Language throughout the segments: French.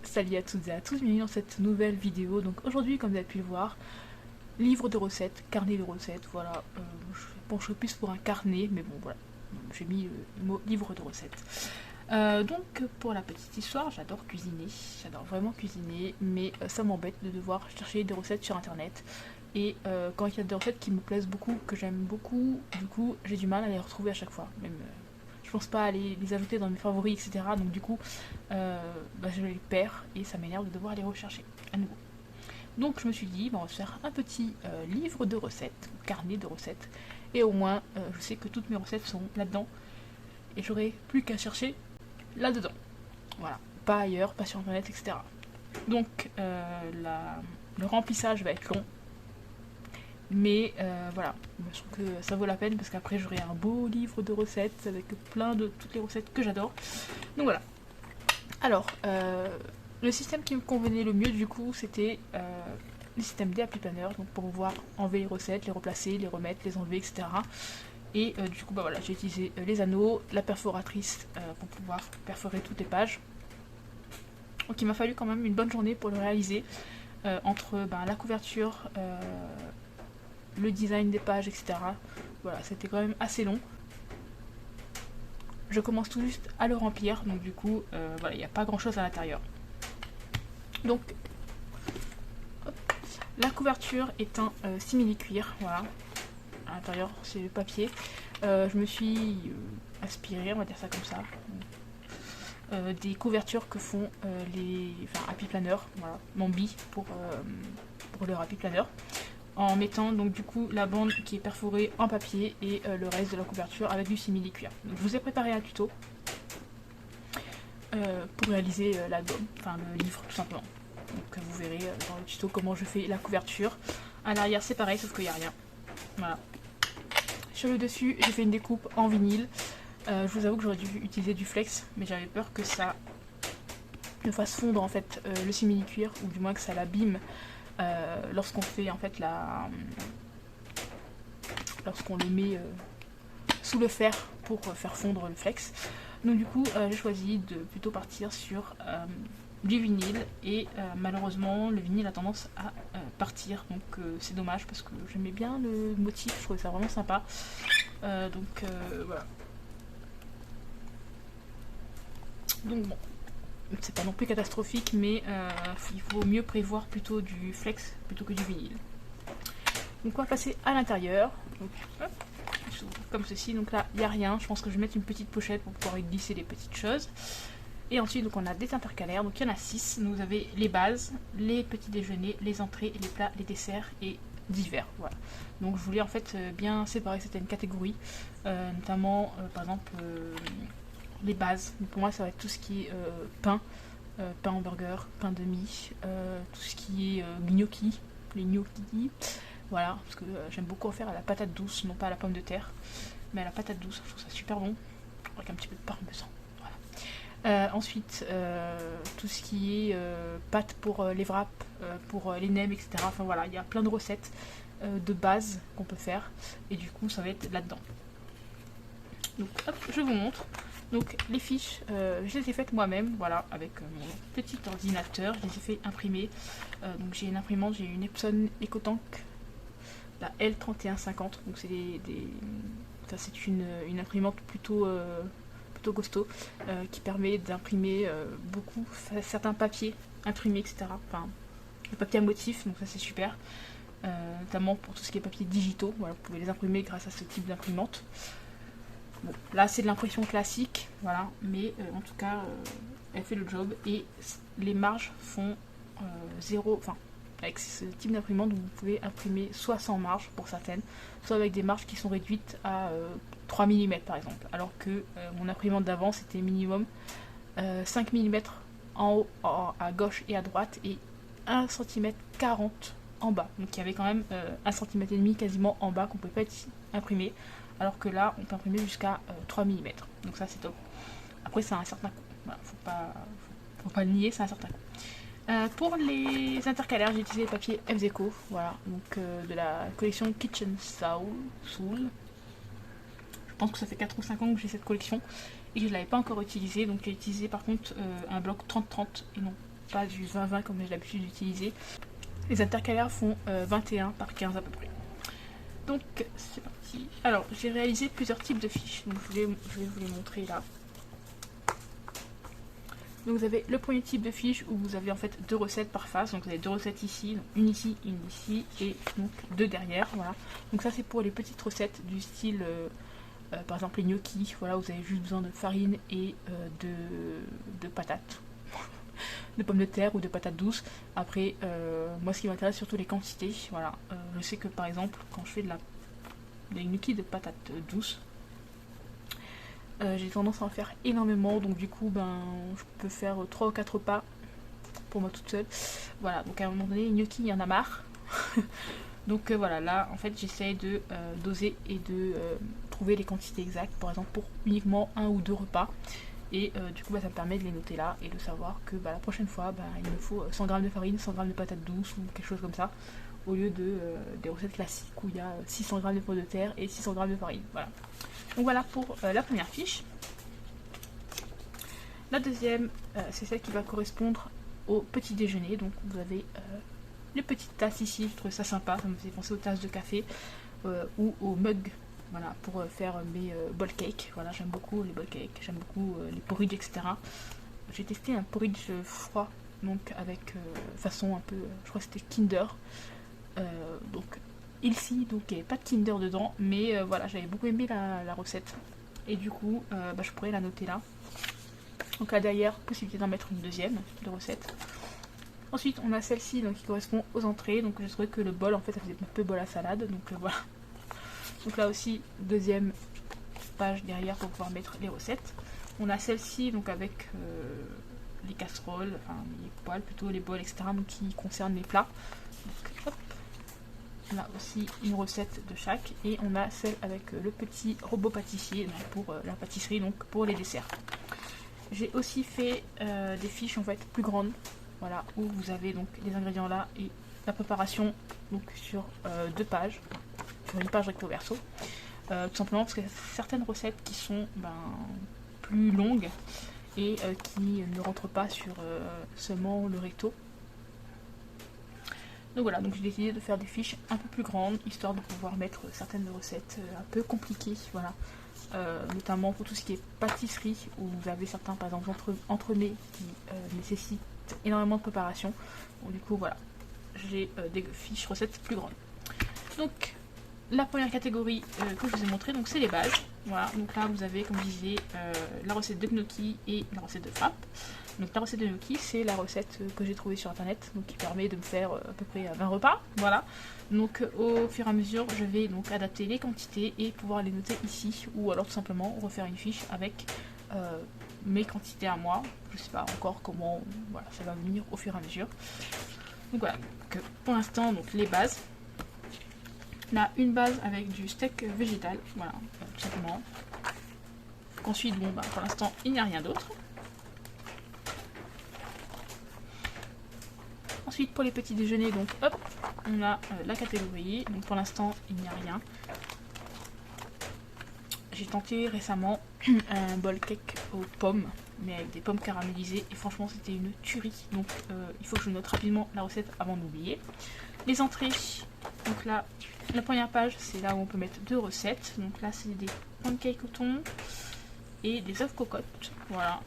Salut à toutes et à tous, bienvenue dans cette nouvelle vidéo. Donc aujourd'hui, comme vous avez pu le voir, livre de recettes, carnet de recettes, voilà. Je pencherai plus pour un carnet, mais bon voilà, j'ai mis le mot livre de recettes. Donc pour la petite histoire, j'adore cuisiner, j'adore vraiment cuisiner, mais ça m'embête de devoir chercher des recettes sur internet. Et quand il y a des recettes qui me plaisent beaucoup, que j'aime beaucoup, du coup j'ai du mal à les retrouver à chaque fois. Même, je pense pas à les ajouter dans mes favoris, etc. Donc du coup, je les perds et ça m'énerve de devoir les rechercher à nouveau. Donc je me suis dit, on va se faire un petit livre de recettes, carnet de recettes, et au moins je sais que toutes mes recettes sont là-dedans et j'aurai plus qu'à chercher là-dedans. Voilà, pas ailleurs, pas sur internet, etc. Donc le remplissage va être long, mais voilà, je trouve que ça vaut la peine parce qu'après j'aurai un beau livre de recettes avec plein de toutes les recettes que j'adore. Donc voilà. Alors, le système qui me convenait le mieux du coup c'était le système des Happy Planner, donc pour pouvoir enlever les recettes, les replacer, les remettre, les enlever, etc. Et du coup voilà, j'ai utilisé les anneaux, la perforatrice pour pouvoir perforer toutes les pages. Donc il m'a fallu quand même une bonne journée pour le réaliser, entre la couverture, le design des pages, etc. Voilà, c'était quand même assez long. Je commence tout juste à le remplir, donc du coup, voilà, il n'y a pas grand chose à l'intérieur. Donc, hop, la couverture est un simili-cuir, voilà. À l'intérieur, c'est le papier. Je me suis aspiré, on va dire ça comme ça, des couvertures que font les Happy Planner, voilà, Mambi pour le Happy Planner, en mettant donc du coup la bande qui est perforée en papier et le reste de la couverture avec du simili-cuir. Donc je vous ai préparé un tuto pour réaliser l'album, enfin le livre tout simplement. Donc vous verrez dans le tuto comment je fais la couverture. À l'arrière c'est pareil sauf qu'il n'y a rien. Voilà. Sur le dessus j'ai fait une découpe en vinyle. Je vous avoue que j'aurais dû utiliser du flex, mais j'avais peur que ça me fasse fondre en fait le simili-cuir, ou du moins que ça l'abîme lorsqu'on fait en fait lorsqu'on le met sous le fer pour faire fondre le flex. Donc du coup j'ai choisi de plutôt partir sur du vinyle et malheureusement le vinyle a tendance à partir, donc c'est dommage parce que j'aimais bien le motif, je trouvais ça vraiment sympa. Donc voilà. Donc bon, c'est pas non plus catastrophique, mais il faut mieux prévoir plutôt du flex plutôt que du vinyle. Donc on va passer à l'intérieur. Donc hop, comme ceci. Donc là il n'y a rien. Je pense que je vais mettre une petite pochette pour pouvoir y glisser les petites choses. Et ensuite donc on a des intercalaires. Donc il y en a 6. Vous avez les bases, les petits déjeuners, les entrées, les plats, les desserts et divers. Voilà. Donc je voulais en fait bien séparer certaines catégories, notamment par exemple les bases. Donc pour moi ça va être tout ce qui est pain, pain hamburger, pain de mie, tout ce qui est gnocchi, les gnocchi. Voilà, parce que j'aime beaucoup en faire à la patate douce, non pas à la pomme de terre, mais à la patate douce, je trouve ça super bon, avec un petit peu de parmesan. Voilà. Ensuite, tout ce qui est pâtes pour les wraps, pour les nems, etc. Enfin voilà, il y a plein de recettes de base qu'on peut faire, et du coup ça va être là-dedans. Donc hop, je vous montre. Donc les fiches, je les ai faites moi-même, voilà, avec mon petit ordinateur, je les ai fait imprimer. Donc j'ai une imprimante, j'ai une Epson EcoTank, la L3150, donc c'est ça c'est une imprimante plutôt costaud, qui permet d'imprimer beaucoup, certains papiers imprimés, etc. Enfin, le papier à motif, donc ça c'est super, notamment pour tout ce qui est papiers digitaux, voilà, vous pouvez les imprimer grâce à ce type d'imprimante. Bon, là c'est de l'impression classique, voilà, mais en tout cas elle fait le job et les marges font 0, enfin avec ce type d'imprimante vous pouvez imprimer soit sans marge pour certaines, soit avec des marges qui sont réduites à 3 mm par exemple, alors que mon imprimante d'avant c'était minimum 5 mm en haut, à gauche et à droite, et 1 cm 40 en bas, donc il y avait quand même 1 cm et demi quasiment en bas qu'on ne pouvait pas imprimer, alors que là on peut imprimer jusqu'à 3 mm, donc ça c'est top. Après c'est un certain coût, voilà, faut pas le nier, c'est un certain coût. Pour les intercalaires, j'ai utilisé le papier F-Deco, voilà, donc de la collection Kitchen Soul. Je pense que ça fait 4 ou 5 ans que j'ai cette collection et je ne l'avais pas encore utilisée, donc j'ai utilisé par contre un bloc 30-30 et non pas du 20-20 comme j'ai l'habitude d'utiliser. Les intercalaires font 21 par 15 à peu près. Donc c'est parti. Alors j'ai réalisé plusieurs types de fiches, donc je vais vous les montrer là. Donc vous avez le premier type de fiche où vous avez en fait 2 recettes par face. Donc vous avez 2 recettes ici, donc une ici et donc 2 derrière. Voilà. Donc ça c'est pour les petites recettes du style par exemple les gnocchis. Voilà, vous avez juste besoin de farine et de patates. De pommes de terre ou de patates douces. Après, moi ce qui m'intéresse surtout les quantités. Voilà. Je sais que par exemple quand je fais des gnocchis de patates douces, j'ai tendance à en faire énormément, donc du coup je peux faire 3 ou 4 repas pour moi toute seule. Voilà, donc à un moment donné les gnocchis il y en a marre. Donc voilà, là en fait j'essaye de doser et de trouver les quantités exactes, par exemple pour uniquement 1 ou 2 repas. Et du coup ça me permet de les noter là et de savoir que la prochaine fois il me faut 100 g de farine, 100 g de patates douces ou quelque chose comme ça, au lieu des recettes classiques où il y a 600 g de pommes de terre et 600 g de farine. Voilà. Donc voilà pour la première fiche. La deuxième, c'est celle qui va correspondre au petit déjeuner. Donc vous avez les petites tasses ici, je trouve ça sympa, ça me fait penser aux tasses de café ou aux mugs. Voilà, pour faire mes bowl cakes. Voilà, j'aime beaucoup les bowl cakes, j'aime beaucoup les porridge, etc. J'ai testé un porridge froid, donc avec façon un peu, je crois que c'était Kinder. Donc ici, donc il n'y avait pas de Kinder dedans, mais voilà, j'avais beaucoup aimé la recette. Et du coup, je pourrais la noter là. Donc là derrière, possibilité d'en mettre une deuxième de recette. Ensuite, on a celle-ci qui correspond aux entrées. Donc j'ai trouvé que le bol, en fait, ça faisait un peu bol à salade. Donc voilà. Donc là aussi, deuxième page derrière pour pouvoir mettre les recettes. On a celle-ci donc avec les casseroles, enfin les poêles plutôt, les bols, etc. Donc qui concernent les plats. Donc, hop. On a aussi une recette de chaque et on a celle avec le petit robot pâtissier pour la pâtisserie, donc pour les desserts. J'ai aussi fait des fiches en fait plus grandes, voilà, où vous avez donc les ingrédients là et la préparation donc sur 2 pages, sur une page recto verso. Tout simplement parce qu'il y a certaines recettes qui sont plus longues et qui ne rentrent pas sur seulement le recto. Donc voilà, donc j'ai décidé de faire des fiches un peu plus grandes, histoire de pouvoir mettre certaines recettes un peu compliquées, voilà. Notamment pour tout ce qui est pâtisserie, où vous avez certains, par exemple, entremets qui nécessitent énormément de préparation. Donc du coup, voilà, j'ai des fiches recettes plus grandes. Donc, la première catégorie que je vous ai montré, donc c'est les bases. Voilà, donc là vous avez, comme je disais, la recette de gnocchi et la recette de frappe. Donc la recette de gnocchi, c'est la recette que j'ai trouvée sur internet, donc qui permet de me faire à peu près 20 repas. Voilà. Donc au fur et à mesure, je vais donc adapter les quantités et pouvoir les noter ici, ou alors tout simplement refaire une fiche avec mes quantités à moi. Je sais pas encore comment, voilà, ça va venir au fur et à mesure. Donc voilà. Donc, pour l'instant, donc les bases. On a une base avec du steak végétal, voilà, tout simplement. Ensuite, pour l'instant, il n'y a rien d'autre. Ensuite, pour les petits déjeuners, donc hop, on a la catégorie. Donc pour l'instant, il n'y a rien. J'ai tenté récemment un bowl cake aux pommes, mais avec des pommes caramélisées, et franchement, c'était une tuerie. Donc il faut que je note rapidement la recette avant d'oublier. Les entrées, donc là, la première page, c'est là où on peut mettre 2 recettes. Donc là, c'est des pancakes au thon et des œufs cocottes. Voilà.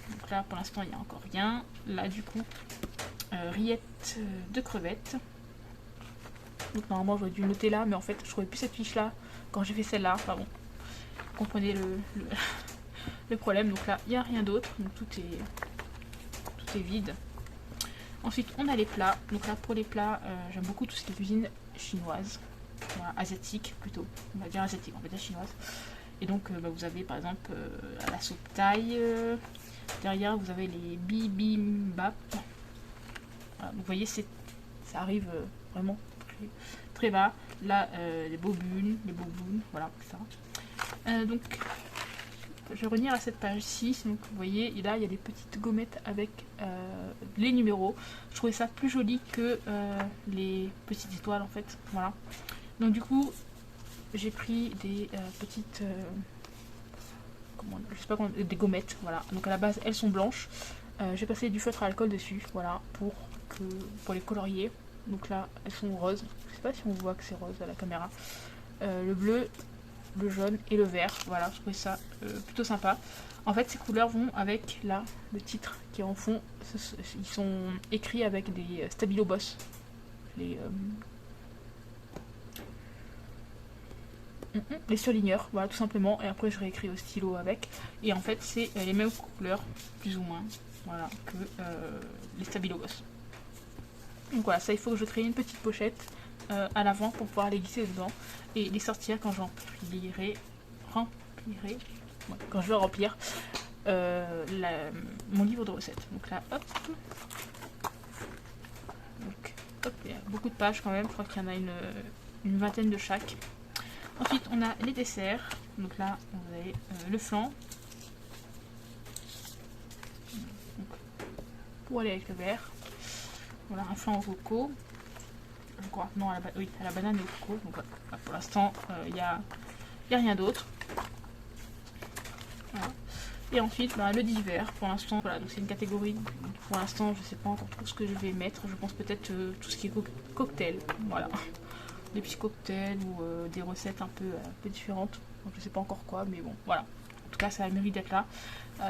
Donc là, pour l'instant, il n'y a encore rien. Là, du coup, rillettes de crevettes. Donc normalement, j'aurais dû noter là, mais en fait, je trouvais plus cette fiche-là quand j'ai fait celle-là. Enfin bon, vous comprenez le problème. Donc là, il n'y a rien d'autre. Donc tout est vide. Ensuite, on a les plats. Donc là, pour les plats, j'aime beaucoup tout ce qui est cuisine chinoise. Voilà, asiatique plutôt. On va dire asiatique, on va dire chinoise. Et donc, vous avez par exemple la soupe thaï. Derrière, vous avez les bibimbap. Voilà, donc vous voyez, ça arrive vraiment très bas. Là, les bobounes, voilà, ça. Donc, je vais revenir à cette page 6. Donc, vous voyez, là, il y a des petites gommettes avec les numéros. Je trouvais ça plus joli que les petites étoiles, en fait. Voilà. Donc, du coup, j'ai pris des petites... je sais pas comment, des gommettes, voilà. Donc, à la base, elles sont blanches. J'ai passé du feutre à alcool dessus, voilà, pour les colorier. Donc là, elles sont roses. Je sais pas si on voit que c'est rose à la caméra. Le bleu, le jaune et le vert. Voilà, je trouvais ça plutôt sympa. En fait, ces couleurs vont avec là, le titre qui est en fond. Ils sont écrits avec des Stabilo Boss. Les surligneurs, voilà, tout simplement. Et après, je réécris au stylo avec. Et en fait, c'est les mêmes couleurs, plus ou moins, voilà, que les Stabilo Boss. Donc voilà, ça, il faut que je crée une petite pochette à l'avant pour pouvoir les glisser dedans et les sortir quand remplirai ouais, quand je vais remplir mon livre de recettes. Donc là, hop. Donc, hop, il y a beaucoup de pages quand même, je crois qu'il y en a une vingtaine de chaque. Ensuite, on a les desserts. Donc là, vous avez le flan. Donc, pour aller avec le verre. Voilà, un flan au coco. Je crois, non, à la banane et au coco. Donc voilà, pour l'instant, il n'y a rien d'autre. Voilà. Et ensuite, le divers, pour l'instant, voilà, donc c'est une catégorie. Pour l'instant, je ne sais pas encore trop ce que je vais mettre. Je pense peut-être tout ce qui est cocktail. Voilà. Des petits cocktails ou des recettes un peu différentes. Donc, je sais pas encore quoi, mais bon, voilà. En tout cas, ça a le mérite d'être là.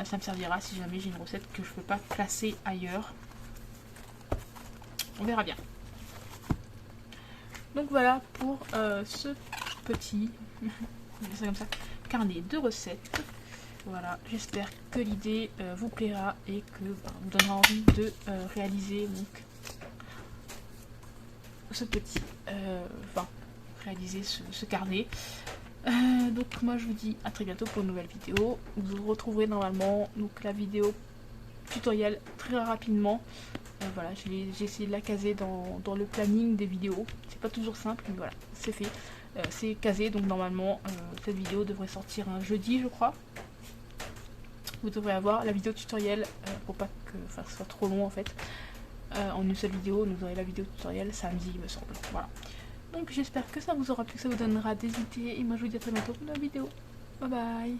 Ça me servira si jamais j'ai une recette que je peux pas classer ailleurs. On verra bien. Donc voilà pour ce petit comme ça, carnet de recettes. Voilà, j'espère que l'idée vous plaira et que vous donnera envie de réaliser donc ce petit réaliser ce carnet. Donc moi je vous dis à très bientôt pour une nouvelle vidéo. Vous retrouverez normalement donc la vidéo tutoriel très rapidement. Voilà, j'ai essayé de la caser dans le planning des vidéos. C'est pas toujours simple, mais voilà, c'est fait. C'est casé, donc normalement cette vidéo devrait sortir un jeudi, je crois. Vous devrez avoir la vidéo tutoriel pour pas que ce soit trop long en fait. En une seule vidéo, vous aurez la vidéo tutoriel samedi, il me semble. Voilà. Donc j'espère que ça vous aura plu, que ça vous donnera des idées. Et moi je vous dis à très bientôt pour une nouvelle vidéo. Bye bye.